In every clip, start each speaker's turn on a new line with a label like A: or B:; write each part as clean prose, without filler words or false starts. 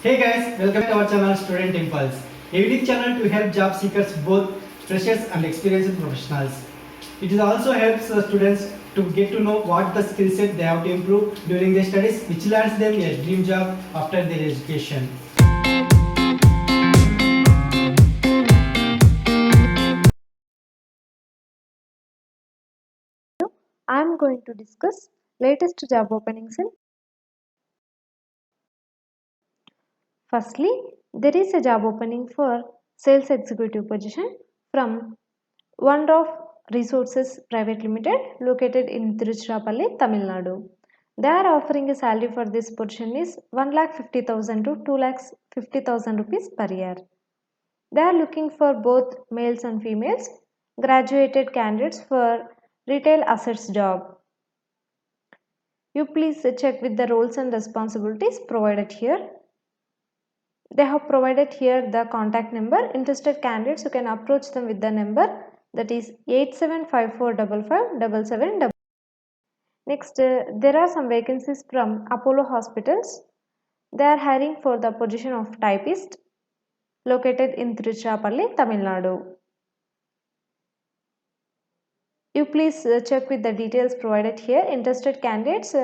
A: Hey guys, welcome to our channel Student Impulse, a unique channel to help job seekers, both freshers and experienced professionals. It also helps students to get to know what the skill set they have to improve during their studies, which lands them a dream job after their education.
B: I am going to discuss latest job openings in. Firstly, there is a job opening for sales executive position from One Resources Private Limited located in Tiruchirappalli, Tamil Nadu. They are offering a salary for this position is 1,50,000 to 2,50,000 rupees per year. They are looking for both males and females graduated candidates for retail assets job. You please check with the roles and responsibilities provided here. They have provided here the contact number. Interested candidates, you can approach them with the number, that is 8754557777. Next, there are some vacancies from Apollo Hospitals. They are hiring for the position of typist located in Tiruchirappalli, Tamil Nadu. You please check with the details provided here. Interested candidates,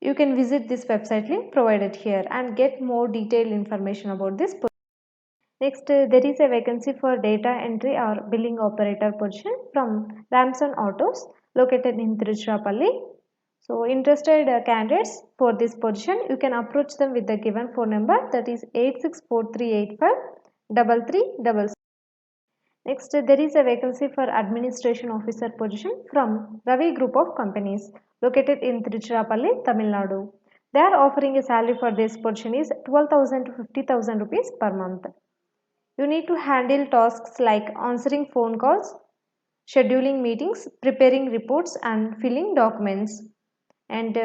B: you can visit this website link provided here and get more detailed information about this position. Next, there is a vacancy for data entry or billing operator position from Ramson Autos located in Tiruchirappalli. So, interested candidates for this position, you can approach them with the given phone number, that is 864385 Next, there is a vacancy for administration officer position from Ravi Group of Companies located in Tiruchirappalli, Tamil Nadu. They are offering a salary for this position is 12,000 to 50,000 rupees per month. You need to handle tasks like answering phone calls, scheduling meetings, preparing reports and filling documents. And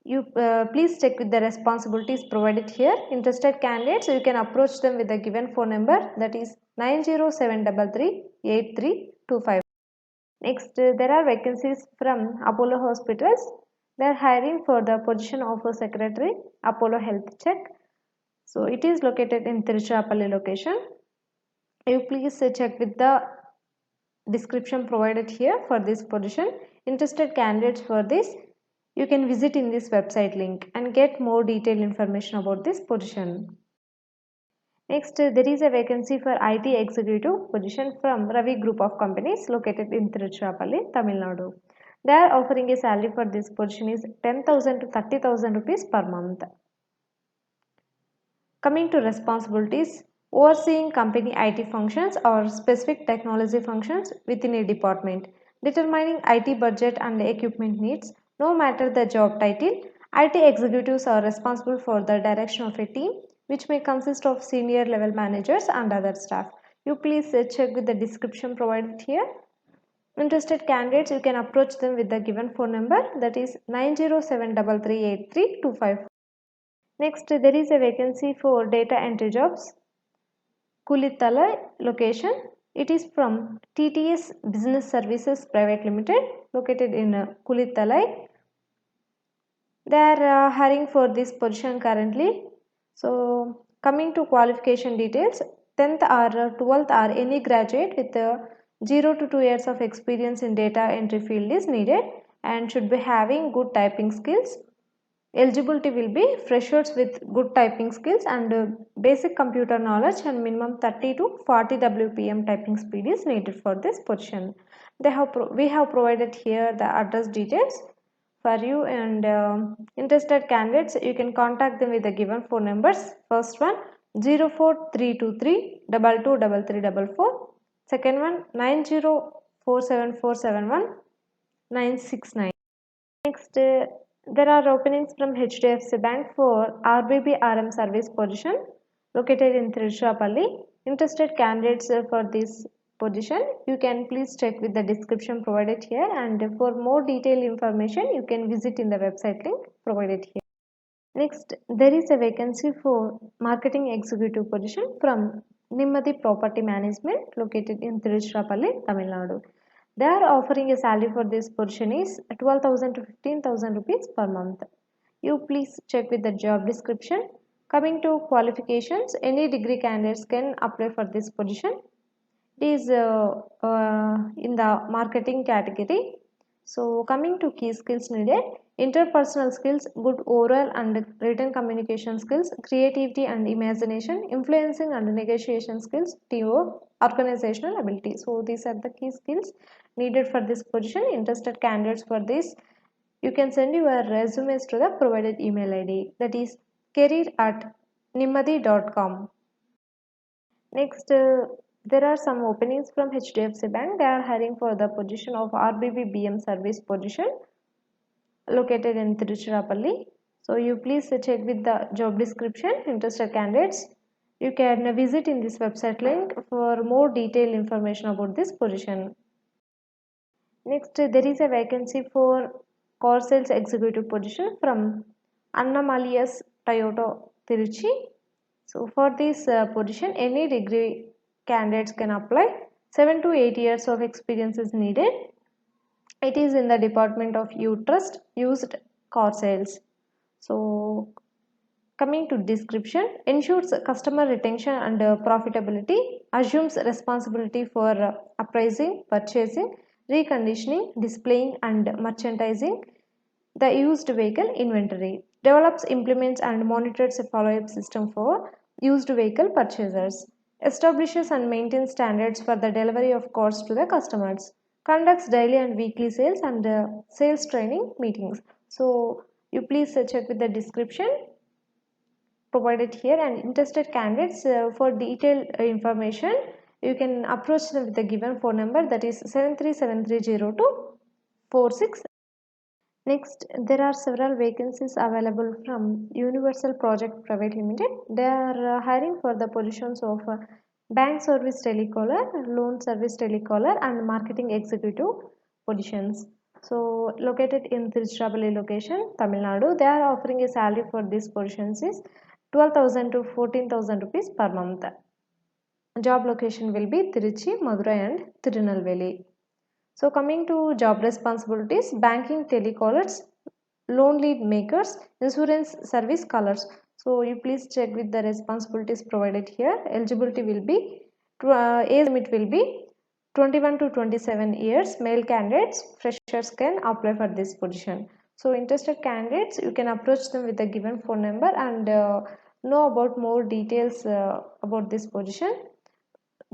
B: you please check with the responsibilities provided here. Interested candidates, you can approach them with the given phone number, that is 907338325. Next, there are vacancies from Apollo Hospitals. They are hiring for the position of a secretary, Apollo Health Check. So it is located in Tiruchirappalli location. You please check with the description provided here for this position. Interested candidates for this, you can visit in this website link and get more detailed information about this position. Next, there is a vacancy for IT executive position from Ravi Group of Companies located in Tiruchirappalli, Tamil Nadu. They are offering a salary for this position is 10,000 to 30,000 rupees per month. Coming to responsibilities, overseeing company IT functions or specific technology functions within a department, determining IT budget and equipment needs. No matter the job title, IT executives are responsible for the direction of a team, which may consist of senior level managers and other staff. You please check with the description provided here. Interested candidates, you can approach them with the given phone number, that is 907338325. Next, there is a vacancy for data entry jobs. Kulitala location. It is from TTS Business Services Private Limited located in Kulithalai. They are hiring for this position currently. So, coming to qualification details, 10th or 12th or any graduate with 0 to 2 years of experience in data entry field is needed and should be having good typing skills. Eligibility will be freshers with good typing skills and basic computer knowledge, and minimum 30 to 40 WPM typing speed is needed for this position. We have provided here the address details for you, and interested candidates, you can contact them with the given phone numbers. First one 04323 223344, second one 9047471969. Next, there are openings from HDFC Bank for RBB RM service position located in Tiruchirappalli. Interested candidates for this position, you can please check with the description provided here, and for more detailed information you can visit in the website link provided here. Next, there is a vacancy for marketing executive position from Nimadi Property Management located in Tiruchirappalli, Tamil Nadu. They are offering a salary for this position is 12,000 to 15,000 rupees per month. You please check with the job description. Coming to qualifications, any degree candidates can apply for this position. It is in the marketing category. So coming to key skills needed, interpersonal skills, good oral and written communication skills, creativity and imagination, influencing and negotiation skills, teamwork, organizational ability. So these are the key skills needed for this position. Interested candidates for this, you can send your resumes to the provided email ID, that is career@nimadi.com. Next, there are some openings from HDFC Bank. They are hiring for the position of RBB BM service position located in Tiruchirappalli. So you please check with the job description. Interested candidates, you can visit in this website link for more detailed information about this position. Next, there is a vacancy for car sales executive position from Annamalias Toyota Tiruchi. So for this position, any degree candidates can apply. 7 to 8 years of experience is needed. It is in the department of used car sales. So coming to description, ensures customer retention and profitability, assumes responsibility for appraising, purchasing, reconditioning, displaying and merchandising the used vehicle inventory, develops, implements and monitors a follow-up system for used vehicle purchasers, establishes and maintains standards for the delivery of cars to the customers, conducts daily and weekly sales and sales training meetings. So you please check with the description provided here, and interested candidates for detailed information you can approach them with the given phone number, that is 73730246. Next, there are several vacancies available from Universal Project Private Limited. They are hiring for the positions of bank service telecaller, loan service telecaller and marketing executive positions. So located in Tiruchirappalli location, Tamil Nadu, they are offering a salary for these positions is 12,000 to 14,000 rupees per month. Job location will be Tiruchi, Madurai and Tirunelveli. So coming to job responsibilities, banking telecallers, loan lead makers, insurance service callers. So you please check with the responsibilities provided here. Eligibility will be, age limit will be 21 to 27 years. Male candidates, freshers can apply for this position. So interested candidates, you can approach them with the given phone number and know about more details about this position.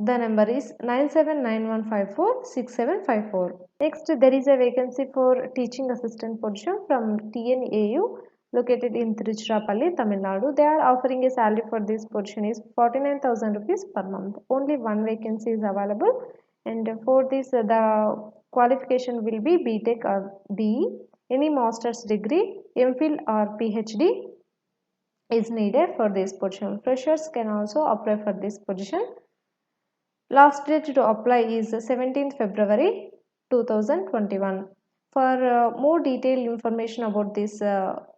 B: The number is 9791546754. Next, there is a vacancy for teaching assistant position from TNAU located in Tiruchirappalli, Tamil Nadu. They are offering a salary for this position is 49,000 rupees per month. Only one vacancy is available, and for this the qualification will be BTech or BE. Any master's degree, MPhil or PhD is needed for this position. Freshers can also apply for this position. Last date to apply is 17th February 2021. For more detailed information about this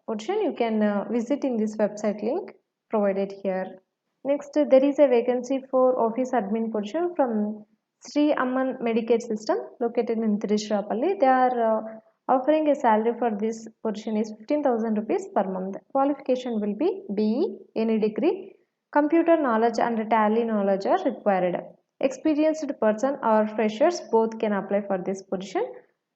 B: position, you can visit in this website link provided here. Next, there is a vacancy for office admin position from Sri Amman Medicaid System located in Tiruchirappalli. They are offering a salary for this position is 15,000 rupees per month. Qualification will be BE, any degree. Computer knowledge and tally knowledge are required. Experienced person or freshers both can apply for this position.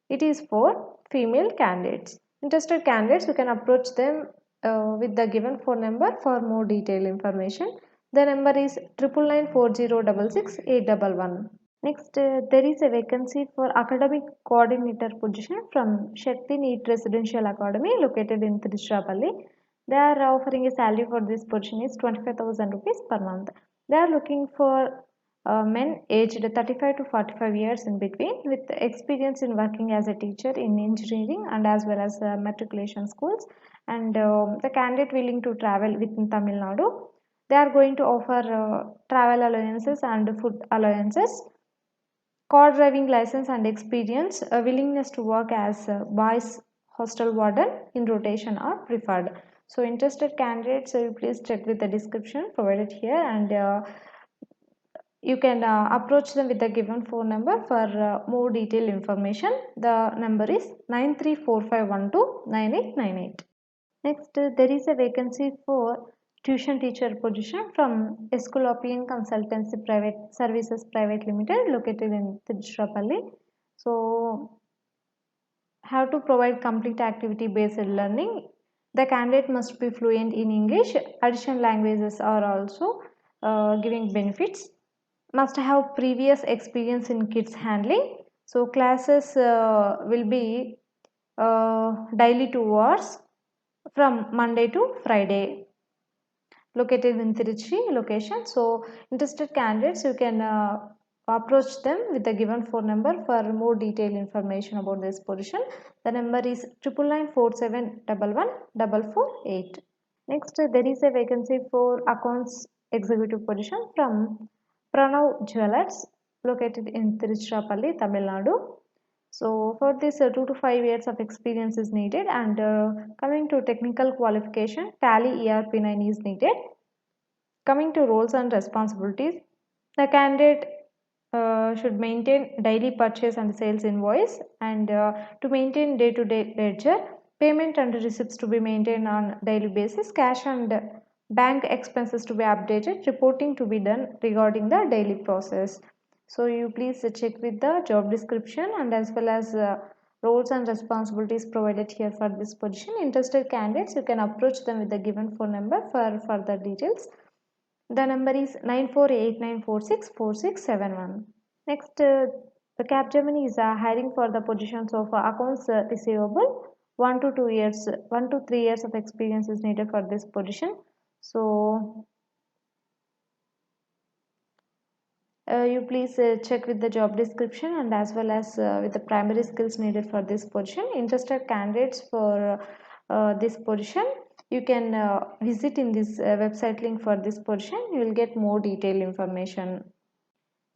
B: It is for female candidates. Interested candidates, you can approach them with the given phone number for more detailed information. The number is 9940666811. Next, there is a vacancy for academic coordinator position from Shakti NEET Residential Academy located in Tiruchirappalli. They are offering a salary for this position is 25,000 rupees per month. They are looking for men aged 35 to 45 years in between with experience in working as a teacher in engineering and as well as matriculation schools, and the candidate willing to travel within Tamil Nadu. They are going to offer travel allowances and food allowances, car driving license and experience, a willingness to work as a boys hostel warden in rotation are preferred. So interested candidates, please check with the description provided here, and you can approach them with the given phone number for more detailed information. The number is 9345129898. Next, there is a vacancy for tuition teacher position from Esculapian Consultancy Private Services Private Limited located in Tiruchirappalli. So have to provide complete activity based learning. The candidate must be fluent in English. Additional languages are also giving benefits. Must have previous experience in kids handling. So classes will be daily 2 hours from Monday to Friday, located in Tiruchi location. So interested candidates, you can approach them with the given phone number for more detailed information about this position. The number is 9947111148. Next, there is a vacancy for accounts executive position from Pranav Jewelers located in Tiruchirappalli, Tamil Nadu. So for this 2 to 5 years of experience is needed, and coming to technical qualification, Tally ERP9 is needed. Coming to roles and responsibilities, the candidate should maintain daily purchase and sales invoice, and to maintain day-to-day ledger, payment and receipts to be maintained on daily basis, cash and bank expenses to be updated, reporting to be done regarding the daily process. So you please check with the job description and as well as roles and responsibilities provided here for this position. Interested candidates, you can approach them with the given phone number for further details. The number is 9489464671. Next, the Capgemini is hiring for the positions of accounts receivable. 1 to 3 years of experience is needed for this position. So you please check with the job description and as well as with the primary skills needed for this position. Interested candidates for this position, you can visit in this website link for this position. You will get more detailed information.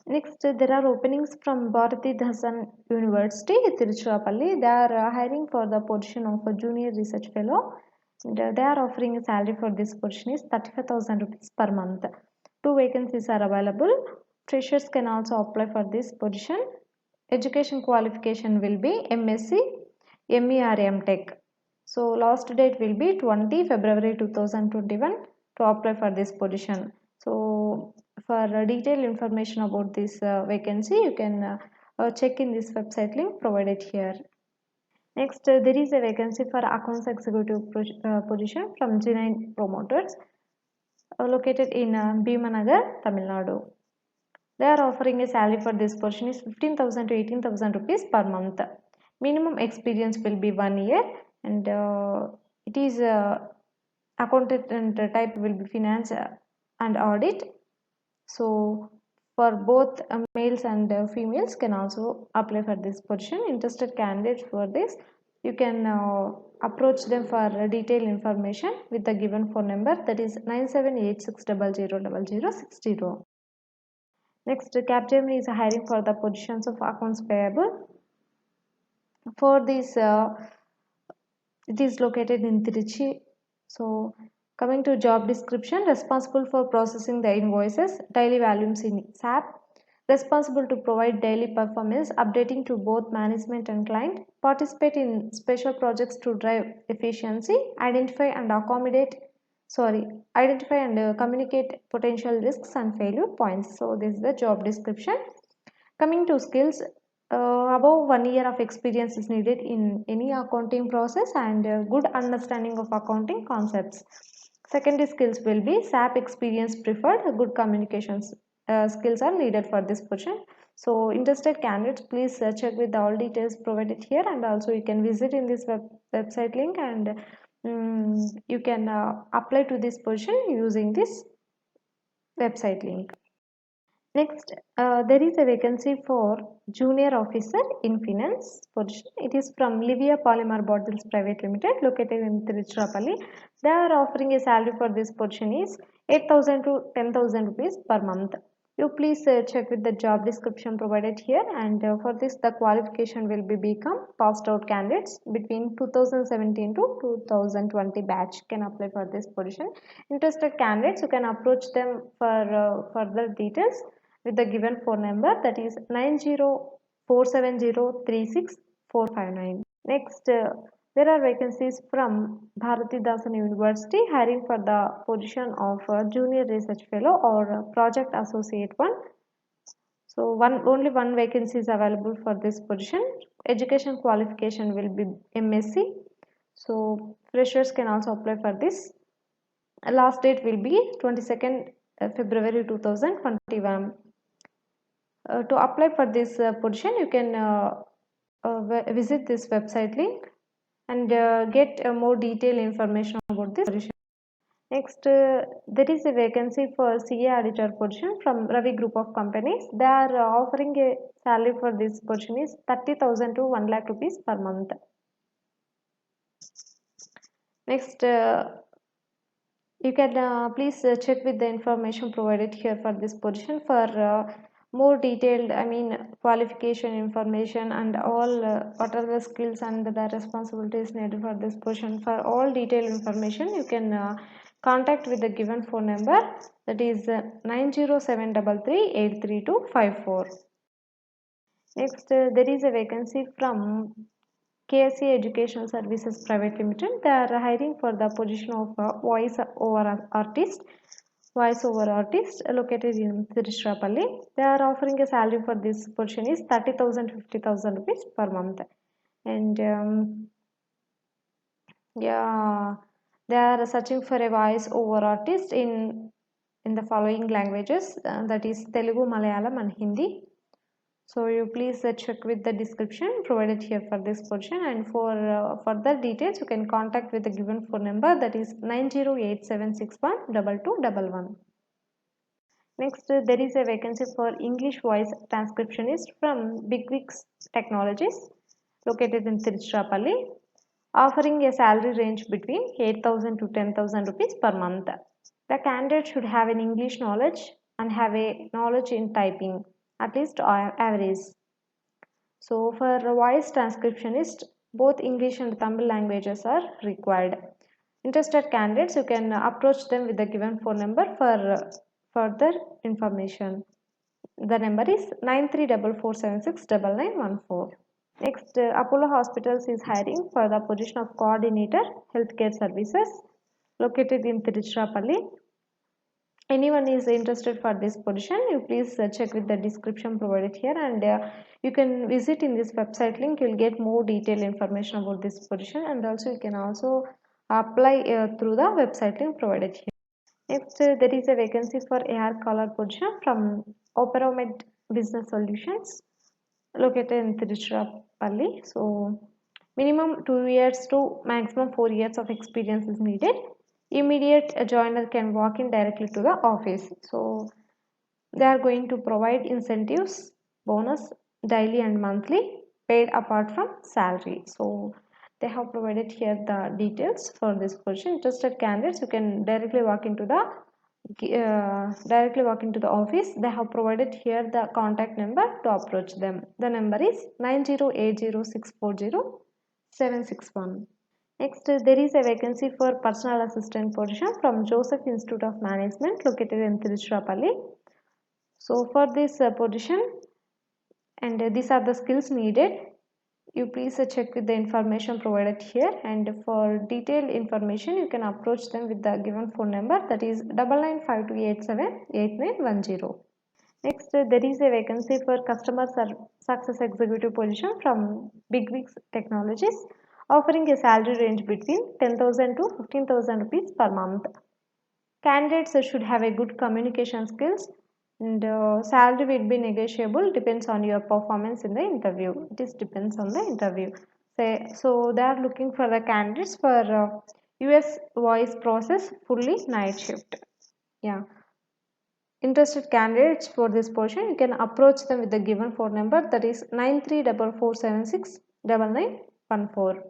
B: Next, there are openings from Bharati Dasan University, Tiruchirappalli. They are hiring for the position of a junior research fellow. And, they are offering a salary for this position is 35,000 rupees per month. 2 vacancies are available. Freshers can also apply for this position. Education qualification will be MSc, ME or MTech. So last date will be 20 February 2021 to apply for this position. So for detailed information about this vacancy, you can check in this website link provided here. Next, there is a vacancy for accounts executive position from G9 Promoters located in Bhimanagar, Tamil Nadu. They are offering a salary for this position is 15,000 to 18,000 rupees per month. Minimum experience will be 1 year, and it is accountant type will be finance and audit. So for both males and females can also apply for this position. Interested candidates for this, you can approach them for detailed information with the given phone number, that is 9786000060. Next, Capgemini is hiring for the positions of accounts payable. For this, it is located in Trichy. So coming to job description, responsible for processing the invoices, daily volumes in SAP, responsible to provide daily performance, updating to both management and client, participate in special projects to drive efficiency, identify and communicate potential risks and failure points. So this is the job description. Coming to skills, above 1 year of experience is needed in any accounting process and good understanding of accounting concepts. Secondary skills will be SAP experience preferred, good communications skills are needed for this position. So interested candidates, please check with all details provided here, and also you can visit in this website link, and you can apply to this position using this website link. Next, there is a vacancy for junior officer in finance position. It is from Livia Polymer Bottles Private Limited located in Tiruchirappalli. They are offering a salary for this position is 8,000 to 10,000 rupees per month. You please check with the job description provided here, and for this the qualification will be become passed out candidates between 2017 to 2020 batch can apply for this position. Interested candidates, you can approach them for further details with the given phone number, that is 9047036459. Next, There are vacancies from Bharatidasan University hiring for the position of Junior Research Fellow or Project Associate 1. So only one vacancy is available for this position. Education qualification will be MSc. So freshers can also apply for this. Last date will be 22nd February 2021. To apply for this position, you can visit this website link and get more detailed information about this position. Next, there is a vacancy for CA auditor position from Ravi Group of Companies. They are offering a salary for this position is 30,000 to 1 lakh rupees per month. Next, you can please check with the information provided here for this position for more detailed, qualification information and all what are the skills and the responsibilities needed for this position. For all detailed information, you can contact with the given phone number, that is 90733832254. Next, there is a vacancy from KSC Educational Services Private Limited. They are hiring for the position of voice-over artist located in Tiruchirappalli. They are offering a salary for this position is 30,000 to 50,000 rupees per month. And yeah, they are searching for a voice-over artist in the following languages, that is Telugu, Malayalam and Hindi. So you please check with the description provided here for this position, and for further details you can contact with the given phone number, that is 9087612211. Next, there is a vacancy for English voice transcriptionist from Bigwix Technologies located in Tiruchirappalli, offering a salary range between 8,000 to 10,000 rupees per month. The candidate should have an English knowledge and have a knowledge in typing, at least average. So for voice transcriptionist, both English and Tamil languages are required. Interested candidates, you can approach them with the given phone number for further information. The number is 9344769914. Next, Apollo Hospitals is hiring for the position of Coordinator Healthcare Services located in Tiruchirappalli. Anyone is interested for this position, you please check with the description provided here, and you can visit in this website link. You will get more detailed information about this position, and also you can also apply through the website link provided here. Next, there is a vacancy for AR caller position from Operomed Business Solutions located in Tiruchirappalli. So minimum 2 years to maximum 4 years of experience is needed. Immediate joiner can walk in directly to the office. So they are going to provide incentives, bonus, daily and monthly, paid apart from salary. So they have provided here the details for this position. Interested candidates, you can directly walk into the office. They have provided here the contact number to approach them. The number is 9080640761. Next, there is a vacancy for personal assistant position from Joseph Institute of Management located in Tiruchirappalli. So for this position, and these are the skills needed, you please check with the information provided here, and for detailed information you can approach them with the given phone number, that is 9952878910. Next, there is a vacancy for customer success executive position from Bigwix Technologies, offering a salary range between 10,000 to 15,000 rupees per month. Candidates should have a good communication skills, and salary will be negotiable, depends on your performance in the interview. It depends on the interview. So they are looking for the candidates for US voice process fully night shift. Yeah. Interested candidates for this position, you can approach them with the given phone number, that is 9344769914.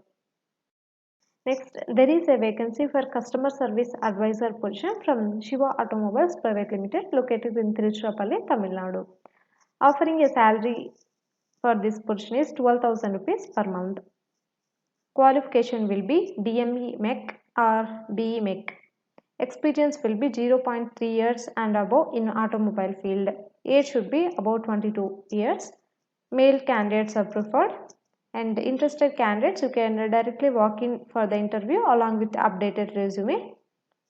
B: Next, there is a vacancy for customer service advisor position from Shiva Automobiles Private Limited located in Tiruchirappalli, Tamil Nadu. Offering a salary for this position is 12,000 rupees per month. Qualification will be DME Mech or BE Mech. Experience will be 0.3 years and above in automobile field. Age should be about 22 years. Male candidates are preferred. and interested candidates, you can directly walk in for the interview along with updated resume.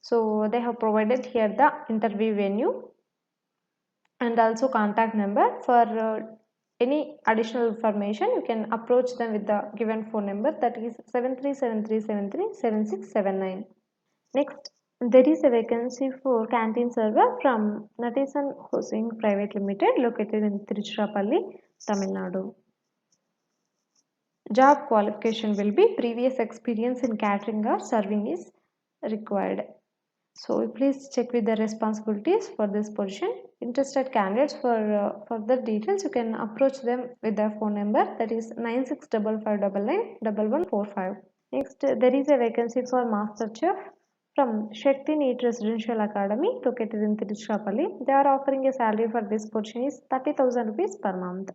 B: So they have provided here the interview venue and also contact number. For any additional information, you can approach them with the given phone number, that is 7373737679. Next, there is a vacancy for canteen server from Natisan Hosing Private Limited, located in Tiruchirappalli, Tamil Nadu. Job qualification will be previous experience in catering or serving is required. So please check with the responsibilities for this position. Interested candidates, for further details, you can approach them with their phone number, that is 9655991145. Next, there is a vacancy for Master Chef from Shakti Neat Residential Academy, located in Tiruchirappalli. They are offering a salary for this position is 30,000 rupees per month.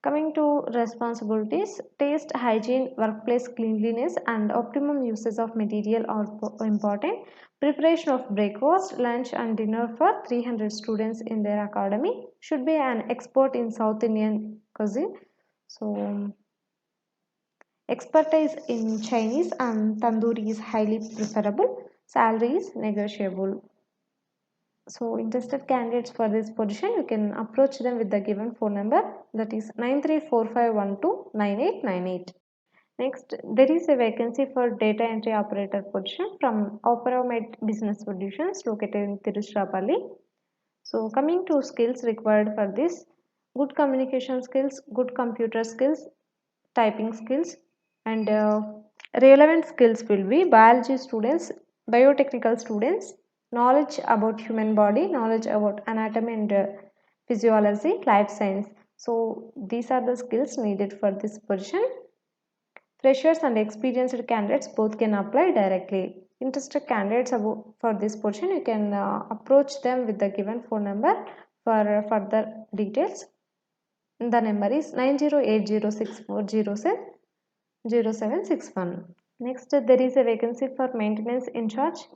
B: Coming to responsibilities, taste, hygiene, workplace cleanliness, and optimum uses of material are important. Preparation of breakfast, lunch, and dinner for 300 students in their academy. Should be an expert in South Indian cuisine. So, expertise in Chinese and tandoori is highly preferable. Salary is negotiable. So interested candidates for this position, you can approach them with the given phone number, that is 9345129898. Next, there is a vacancy for data entry operator position from Operamed Business Solutions, located in Tiruchirappalli. So coming to skills required for this, good communication skills, good computer skills, typing skills, and relevant skills will be biology students, biotechnical students, knowledge about human body, knowledge about anatomy and physiology, life science. So these are the skills needed for this position. Freshers and experienced candidates both can apply directly. Interested candidates for this position, you can approach them with the given phone number for further details. The number is 908064070761. Next, there is a vacancy for maintenance in charge,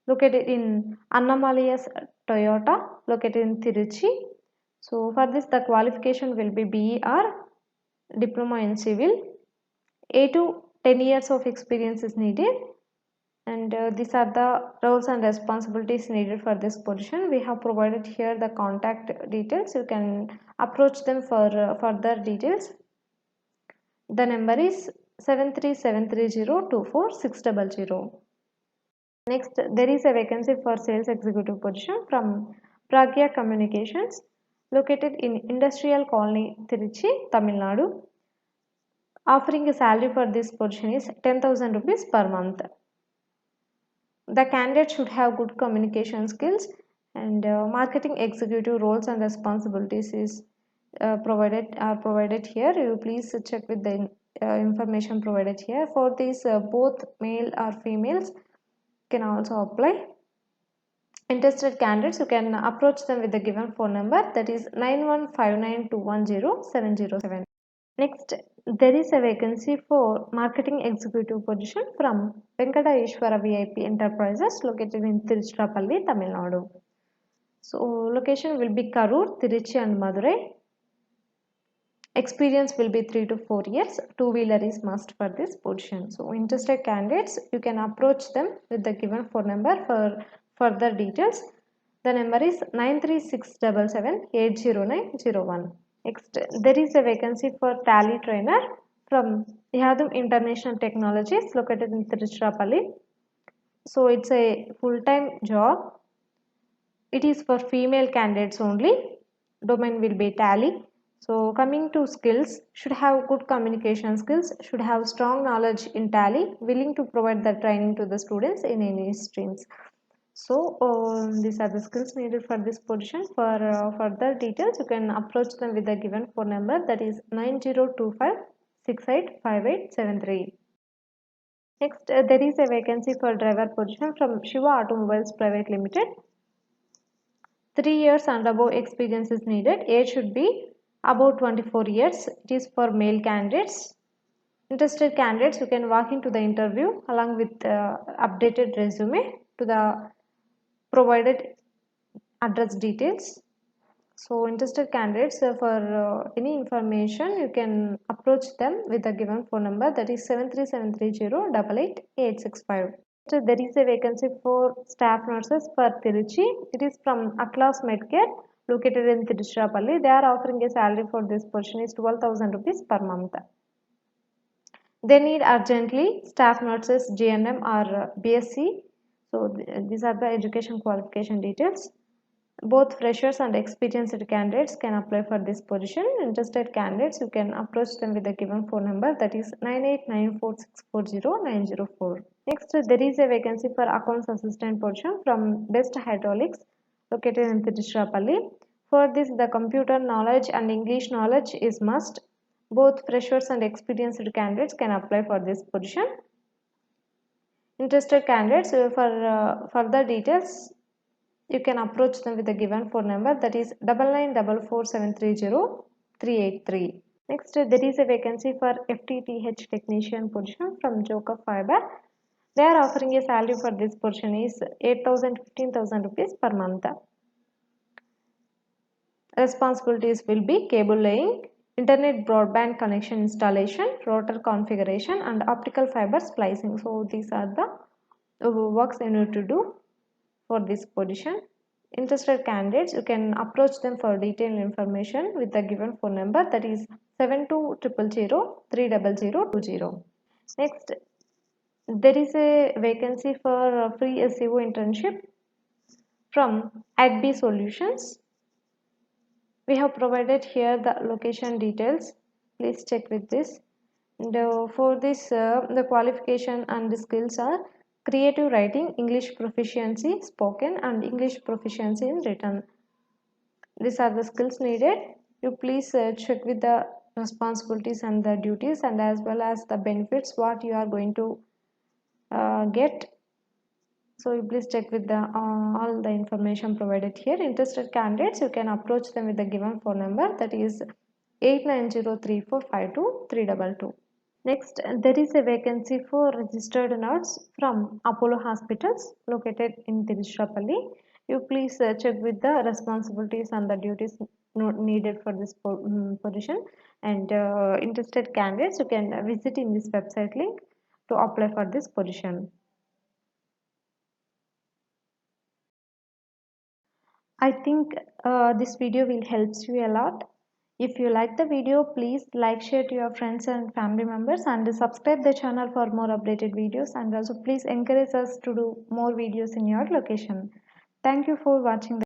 B: located in Annamaliyas Toyota, located in Tiruchi. So for this, the qualification will be BER, diploma in civil. 8 to 10 years of experience is needed, and these are the roles and responsibilities needed for this position. We have provided here the contact details. You can approach them for further details. The number is 7373024600. Next, there is a vacancy for sales executive position from Pragya Communications, located in Industrial Colony, Tiruchi, Tamil Nadu. Offering a salary for this position is 10,000 rupees per month. The candidate should have good communication skills, and marketing executive roles and responsibilities is provided here. You please check with the information provided here. For these, both male or females can also apply. Interested candidates, you can approach them with the given phone number, that is 9159210707. Next, there is a vacancy for marketing executive position from Venkata Ishwara VIP Enterprises, located in Tiruchirappalli, Tamil Nadu. So location will be Karur, Tiruchi and Madurai. Experience will be 3 to 4 years. Two-wheeler is must for this position. So interested candidates, you can approach them with the given phone number for further details. The number is 93677800901. Next, there is a vacancy for Tally trainer from Yadum International Technologies, located in Tiruchirappalli. So it's a full-time job. It is for female candidates only. Domain will be Tally. So coming to skills, should have good communication skills, should have strong knowledge in Tally, willing to provide the training to the students in any streams. So these are the skills needed for this position. For further details, you can approach them with the given phone number, that is 9025685873. Next, there is a vacancy for driver position from Shiva Automobiles Private Limited. 3 years and above experience is needed. Age should be about 24 years. It is for male candidates. Interested candidates, you can walk into the interview along with updated resume to the provided address details. So interested candidates for any information, you can approach them with the given phone number, that is 73730888665. So there is a vacancy for staff nurses for Tiruchi. It is from Atlas Medcare located in Tiruchirappalli. They are offering a salary for this position is 12,000 rupees per month. They need urgently staff nurses GNM or BSc. So these are the education qualification details. Both freshers and experienced candidates can apply for this position. Interested candidates, you can approach them with the given phone number, that is 9894640904. Next, there is a vacancy for accounts assistant position from Best Hydraulics located in Tiruchirappalli. For this, the computer knowledge and English knowledge is must. Both freshers and experienced candidates can apply for this position. Interested candidates, for further details, you can approach them with the given phone number, that is 9944730383. Next, there is a vacancy for FTTH technician position from Joka Fiber. They are offering a salary for this position is 8,000 15,000 rupees per month. Responsibilities will be cable laying, internet broadband connection installation, router configuration, and optical fiber splicing. So these are the works you need to do for this position. Interested candidates, you can approach them for detailed information with the given phone number, that is 7200030020. Next, there is a vacancy for free SEO internship from AdB Solutions. We have provided here the location details. Please check with this. And for this, the qualification and the skills are creative writing, English proficiency, spoken, and English proficiency in written. These are the skills needed. You please check with the responsibilities and the duties, and as well as the benefits what you are going to get. So you please check with the all the information provided here. Interested candidates, you can approach them with the given phone number, that is 8903452322. Next, there is a vacancy for registered nurse from Apollo Hospitals located in Tiruchirappalli. You please check with the responsibilities and the duties needed for this position, and interested candidates, you can visit in this website link to apply for this position. I think this video will help you a lot. If you like the video, please like, share to your friends and family members, and subscribe the channel for more updated videos, and also please encourage us to do more videos in your location. Thank you for watching the